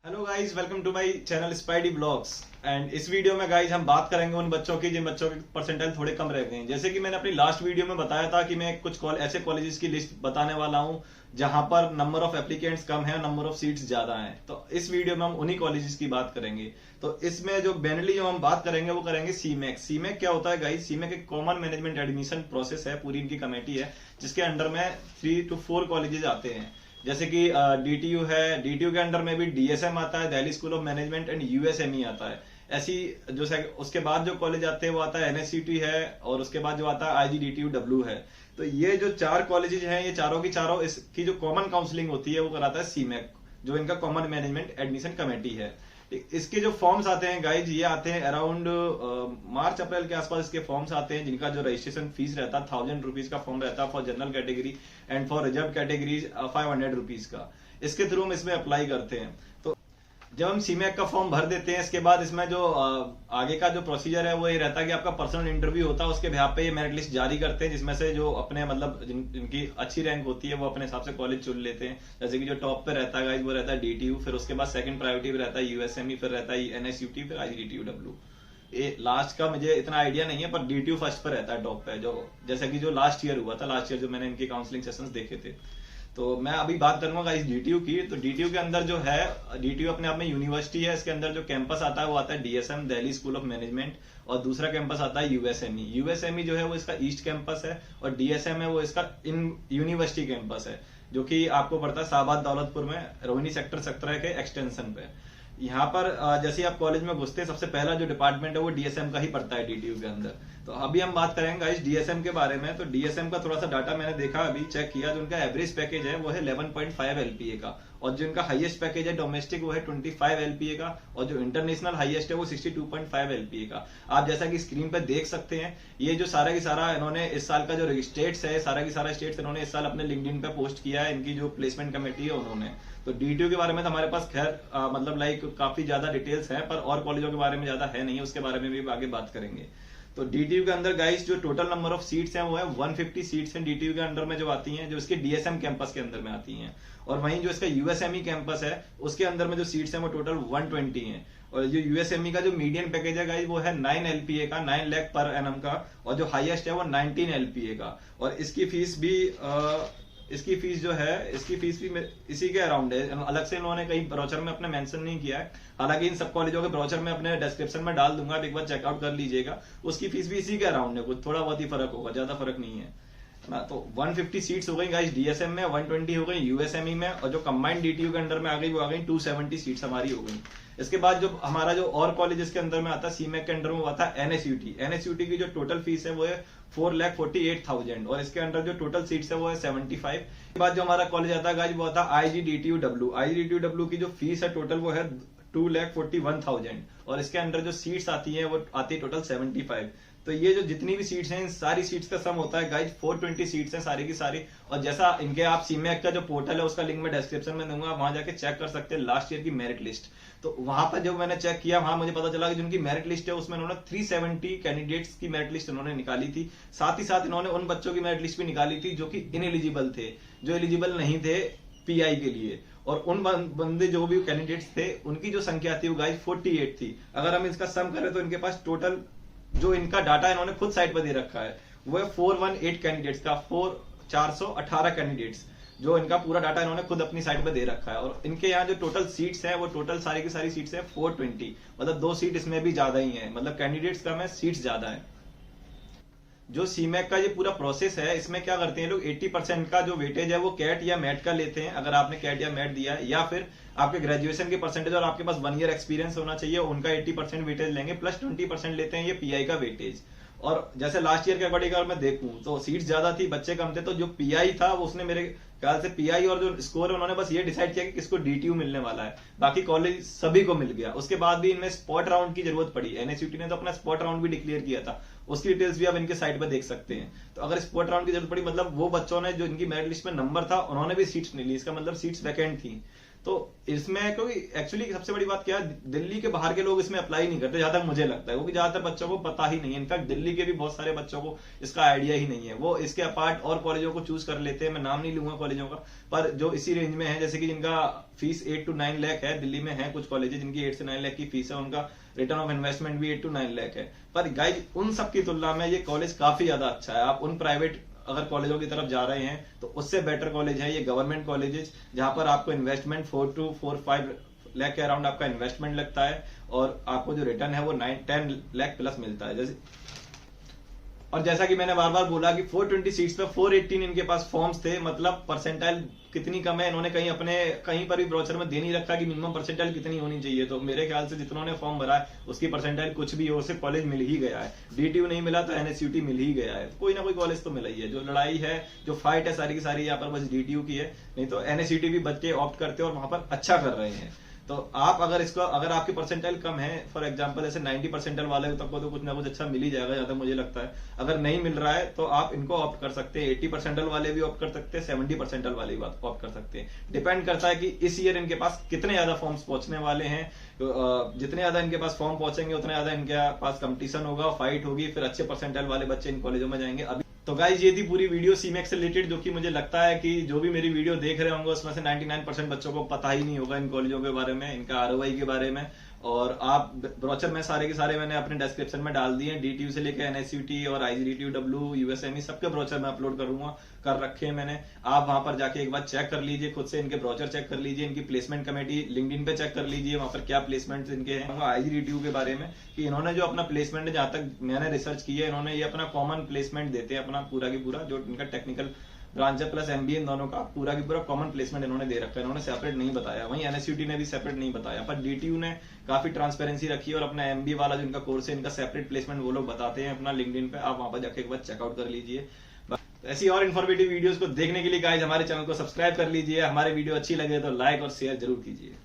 Hello guys, welcome to my channel Spidey blogs. एंड इस video में गाइस हम बात करेंगे उन बच्चों की जिन बच्चों के परसेंटाइल थोड़े कम रह गए हैं। जैसे कि मैंने अपनी लास्ट वीडियो में बताया था कि मैं कुछ ऐसे कॉलेजेस की लिस्ट बताने वाला हूं जहां पर नंबर ऑफ एप्लीकेंट्स कम है, नंबर ऑफ सीट्स ज्यादा हैं। तो इस वीडियो में हम उन्हीं कॉलेजेस की बात करेंगे। तो इसमें जो मेनली जो हम बात करेंगे वो करेंगे सीमैक। सीमैक क्या होता है गाइस? सीमैक एक कॉमन मैनेजमेंट एडमिशन प्रोसेस है, पूरी इनकी कमेटी है जिसके अंडर में 3 to 4 कॉलेजेस आते हैं। जैसे कि डीटीयू है, डीटीयू के अंडर में भी डीएसएम आता है, Delhi school of management, and USME आता है। ऐसी जो उसके बाद जो कॉलेज आते हैं वो आता है एनएससीटी है, और उसके बाद जो आता है आईजीडीटीयू है। तो ये जो 4 कॉलेजेस हैं, ये चारों की चारों इसकी जो कॉमन काउंसलिंग होती है वो कराता है सीमैक, जो इनका कॉमन मैनेजमेंट एडमिशन कमेटी है। इसके जो फॉर्म्स आते हैं गाइज, ये आते हैं अराउंड मार्च अप्रैल के आसपास इसके फॉर्म्स आते हैं, जिनका जो रजिस्ट्रेशन फीस रहता है 1000 रुपीज का फॉर्म रहता है for general category, and for reserve categories 500 rupees का। इसके थ्रू हम इसमें अप्लाई करते हैं। तो जब हम सीमैक का फॉर्म भर देते हैं, इसके बाद इसमें जो आगे का जो प्रोसीजर है वो ये रहता है कि आपका पर्सनल इंटरव्यू होता है। उसके बिहाफ पे ये मेरिट लिस्ट जारी करते हैं, जिसमें से जो अपने मतलब जिनकी अच्छी रैंक होती है वो अपने हिसाब से कॉलेज चुन लेते हैं। जैसे कि जो टॉप पे रहता है गाइस वो रहता है डीटीयू, फिर उसके बाद सेकंड प्रायोरिटी पे रहता है यूएसएमई, फिर रहता है एनएसयूटी, फिर आईजीडीटीयू। ये लास्ट का मुझे इतना आइडिया नहीं है, पर डीटीयू फर्स्ट पर रहता है टॉप पे, जो जैसे कि जो लास्ट ईयर हुआ था, लास्ट ईयर जो मैंने इनके काउंसलिंग सेशंस देखे थे। तो मैं अभी बात करूंगा इस डीटीयू की। तो डीटीयू के अंदर जो है, डीटीयू अपने आप में यूनिवर्सिटी है। इसके अंदर जो कैंपस आता है वो आता है DSM, Delhi school of management, और दूसरा कैंपस आता है यूएसएमई। यूएसएमई जो है वो इसका ईस्ट कैंपस है, और डीएसएम है वो इसका इन यूनिवर्सिटी कैंपस है, जो कि आपको पड़ता है शाहबाद दौलतपुर में, रोहिणी सेक्टर 17 के एक्सटेंशन पे। यहाँ पर जैसे आप कॉलेज में घुसते हैं, सबसे पहला जो डिपार्टमेंट है वो डीएसएम का ही पड़ता है डीटीयू के अंदर। तो अभी हम बात करेंगे इस डीएसएम के बारे में। तो डीएसएम का थोड़ा सा डाटा मैंने देखा, अभी चेक किया, जो उनका एवरेज पैकेज है वो है 11.5 एलपीए का, और जो इनका हाईएस्ट पैकेज है डोमेस्टिक वो है 25 एलपीए का, और जो इंटरनेशनल हाईएस्ट है वो 62.5 एलपीए का। आप जैसा कि स्क्रीन पर देख सकते हैं, ये जो सारा की सारा इन्होंने इस साल का जो स्टेट्स है, सारा की सारा स्टेट्स इन्होंने इस साल अपने लिंक्डइन पे पोस्ट किया है, इनकी जो प्लेसमेंट कमेटी है उन्होंने। तो डीटीयू के बारे में तो हमारे पास खैर मतलब लाइक काफी ज्यादा डिटेल्स हैं, पर और कॉलेजों के बारे में ज्यादा है नहीं, उसके बारे में भी आगे बात करेंगे। तो डीटीयू के अंदर गाइस जो टोटल नंबर ऑफ सीट्स हैं वो है 150 सीट्स हैं डीटीयू के अंडर में जो आती हैं, जो इसके डीएसएम कैंपस के अंदर में आती हैं। और वहीं जो इसका यूएसएमई कैंपस है उसके अंदर में जो सीट्स हैं वो टोटल 120 हैं। और जो यूएसएमई का जो मीडियन पैकेज है गाइस वो है 9 एलपीए का, 9 लाख पर एनम का, और जो हाईएस्ट है वो 19 एलपीए का। और इसकी फीस भी इसकी फीस जो है, इसकी फीस भी इसी के अराउंड है। अलग से इन्होंने कहीं ब्रोचर में अपने मेंशन नहीं किया है, हालांकि इन सब कॉलेजों के ब्रोचर में अपने डिस्क्रिप्शन में डाल दूंगा, एक बार चेकआउट कर लीजिएगा। उसकी फीस भी इसी के अराउंड है, कुछ थोड़ा बहुत ही फर्क होगा, ज्यादा फर्क नहीं है ना। तो 150 सीट्स हो गई गाइस डीएसएम में, 120 हो गई यूएसएमई में, और जो कंबाइंड डीटीयू के अंडर में आ गई वो आ गई 270 सीट्स हमारी हो गई। इसके बाद जो हमारा जो और कॉलेज के अंदर में आता है सीमैक के अंडर में, वो आता है एनएसयूटी। एनएसयूटी की जो टोटल फीस है वो है 4,48,000, और इसके अंडर जो टोटल सीट्स है वो है 75। इसके बाद जो हमारा कॉलेज आता है गाइस वो आता है आईजीडीटीयू। आईजीडीटीयू की जो फीस है टोटल वो है 2,41,000, और इसके अंडर जो सीट्स आती है वो आती है टोटल 75। तो ये जो जितनी भी सीट्स हैं, इन सारी सीट्स का सम होता है गाइज 420 सीट्स हैं सारी की सारी। और जैसा इनके आप सीमैक का जो पोर्टल है उसका लिंक मैं डिस्क्रिप्शन में दूंगा, वहां जाके चेक कर सकते हैं लास्ट ईयर की मेरिट लिस्ट। तो वहां पर जब मैंने चेक किया, वहां मुझे पता चला कि जिनकी मेरिट लिस्ट है उसमें उन्होंने 370 कैंडिडेट्स की मेरिट लिस्ट उन्होंने निकाली थी। साथ ही साथ इन्होंने उन बच्चों की मेरिट लिस्ट भी निकाली थी जो कि इनएलिजिबल थे, जो एलिजिबल नहीं थे पीआई के लिए। और उन बंदे जो भी कैंडिडेट्स थे उनकी जो संख्या थी वो गाइज 48 थी। अगर हम इसका सम करें तो इनके पास टोटल जो इनका डाटा इन्होंने खुद साइट पर दे रखा है वो है 418 कैंडिडेट्स का, 418 कैंडिडेट्स, जो इनका पूरा डाटा इन्होंने खुद अपनी साइट पे दे रखा है। और इनके यहाँ जो टोटल सीट्स हैं वो टोटल सारी की सारी सीट्स हैं 420, मतलब 2 सीट इसमें भी ज्यादा ही है, मतलब कैंडिडेट्स कम है, सीट्स ज्यादा है। जो सीमैक का ये पूरा प्रोसेस है, इसमें क्या करते हैं लोग, 80% का जो वेटेज है वो कैट या मैट का लेते हैं। अगर आपने कैट या मैट दिया है, या फिर आपके ग्रेजुएशन के परसेंटेज और आपके पास 1 ईयर एक्सपीरियंस होना चाहिए, उनका 80% वेटेज लेंगे, प्लस 20% लेते हैं ये पीआई का वेटेज। और जैसे लास्ट ईयर के अकॉर्डिंग अगर मैं देखूं तो सीट्स ज्यादा थी, बच्चे कम थे, तो जो पीआई था वो उसने मेरे ख्याल से पीआई और जो स्कोर है उन्होंने बस ये डिसाइड किया कि किसको डीटीयू मिलने वाला है, बाकी कॉलेज सभी को मिल गया। उसके बाद भी इनमें स्पॉट राउंड की जरूरत पड़ी, एनएसयूटी ने तो अपना स्पॉट राउंड भी डिक्लेयर किया था, उसकी डिटेल्स भी आप इनके साइट पर देख सकते हैं। तो अगर स्पॉट राउंड की जरूरत पड़ी, मतलब वो बच्चों ने जो इनकी मेरिट लिस्ट में नंबर था उन्होंने भी सीट्स नहीं ली, इसका मतलब सीट्स वैकेंट थी। तो इसमें क्योंकि एक्चुअली सबसे बड़ी बात क्या है, दिल्ली के बाहर के लोग इसमें अप्लाई नहीं करते, जहां तक मुझे लगता है, क्योंकि ज्यादातर बच्चों को पता ही नहीं है। इनफैक्ट दिल्ली के भी बहुत सारे बच्चों को इसका आइडिया ही नहीं है, वो इसके अपार्ट और कॉलेजों को चूज कर लेते हैं। मैं नाम नहीं लूंगा कॉलेजों का, पर जो इसी रेंज में है, जैसे कि जिनका फीस 8 to 9 लाख है, दिल्ली में है कुछ कॉलेज जिनकी 8 से 9 लाख की फीस है, उनका रिटर्न ऑफ इन्वेस्टमेंट भी 8 to 9 लाख है। पर गाइज उन सब की तुलना में ये कॉलेज काफी ज्यादा अच्छा है। आप उन प्राइवेट अगर कॉलेजों की तरफ जा रहे हैं तो उससे बेटर कॉलेज है ये गवर्नमेंट कॉलेजेस, जहां पर आपको इन्वेस्टमेंट 4 to 5 लाख के अराउंड आपका इन्वेस्टमेंट लगता है, और आपको जो रिटर्न है वो 9-10 लाख प्लस मिलता है। जैसा कि मैंने बार बार बोला कि 420 सीट्स पे 418 इनके पास फॉर्म्स थे, मतलब परसेंटाइल कितनी कम है, इन्होंने कहीं पर भी ब्रोचर में दे नहीं रखा कि मिनिमम परसेंटाइल कितनी होनी चाहिए। तो मेरे ख्याल से जितनों ने फॉर्म भरा है उसकी परसेंटाइल कुछ भी हो, उसे कॉलेज मिल ही गया है। डीटीयू नहीं मिला तो एनएसयूटी मिल ही गया है, कोई ना कोई कॉलेज तो मिला ही है। जो लड़ाई है, जो फाइट है, सारी की सारी यहाँ पर बस डीटीयू की है, नहीं तो एनएसयूटी भी बच्चे ऑप्ट करते हैं और वहां पर अच्छा कर रहे हैं। तो आप अगर आपकी परसेंटाइल कम है, फॉर एग्जांपल ऐसे 90 परसेंटाइल वाले तक को तो कुछ ना कुछ अच्छा मिल ही जाएगा, जहां तक मुझे लगता है। अगर नहीं मिल रहा है तो आप इनको ऑप्ट कर सकते हैं, 80 परसेंटाइल वाले भी ऑप्ट कर सकते हैं, 70 परसेंटाइल वाले भी ऑप्ट कर सकते हैं। डिपेंड करता है कि इस ईयर इनके पास कितने ज्यादा फॉर्म्स पहुंचने वाले हैं। जितने ज्यादा इनके पास फॉर्म पहुंचेंगे उतने ज्यादा इनके पास कंपटीशन होगा, फाइट होगी, फिर अच्छे परसेंटाइल वाले बच्चे इन कॉलेजों में जाएंगे। अभी तो गाइज ये थी पूरी वीडियो सीमेक्स से रिलेटेड, जो कि मुझे लगता है कि जो भी मेरी वीडियो देख रहे होंगे उसमें से 99% बच्चों को पता ही नहीं होगा इन कॉलेजों के बारे में, इनका आरओआई के बारे में। और आप ब्रोचर में सारे के सारे मैंने अपने डिस्क्रिप्शन में डाल दिए, डीटीयू से लेकर एनएसयूटी और आईजीडीटीयू, डब्ल्यू, यूएसएमई सबके ब्रोचर में अपलोड कर रखे हैं मैंने। आप वहां पर जाके एक बार चेक कर लीजिए, खुद से इनके ब्रोचर चेक कर लीजिए, इनकी प्लेसमेंट कमेटी लिंक्डइन पे चेक कर लीजिए, वहां पर क्या प्लेसमेंट इनके हैं। आईजीडीटीयू के बारे में कि इन्होंने जो अपना प्लेसमेंट, जहां तक मैंने रिसर्च की है, इन्होंने ये अपना कॉमन प्लेसमेंट देते हैं, अपना पूरा की पूरा जो इनका टेक्निकल ब्रांच है प्लस एमबीए, इन दोनों का पूरा की पूरा कॉमन प्लेसमेंट इन्होंने दे रखा है, इन्होंने सेपरेट नहीं बताया। वहीं एनएसयूटी ने भी सेपरेट नहीं बताया, पर डीटीयू ने काफी ट्रांसपेरेंसी रखी है और अपना एमबीए वाला जो इनका कोर्स है, इनका सेपरेट प्लेसमेंट वो लोग बताते हैं अपना लिंक्डइन पे, आप वहां पर जाके एक बार चेकआउट कर लीजिए। ऐसी और इन्फॉर्मेटिव वीडियोस को देखने के लिए गाइस हमारे चैनल को सब्सक्राइब कर लीजिए। हमारे वीडियो अच्छी लगे तो लाइक और शेयर जरूर कीजिए।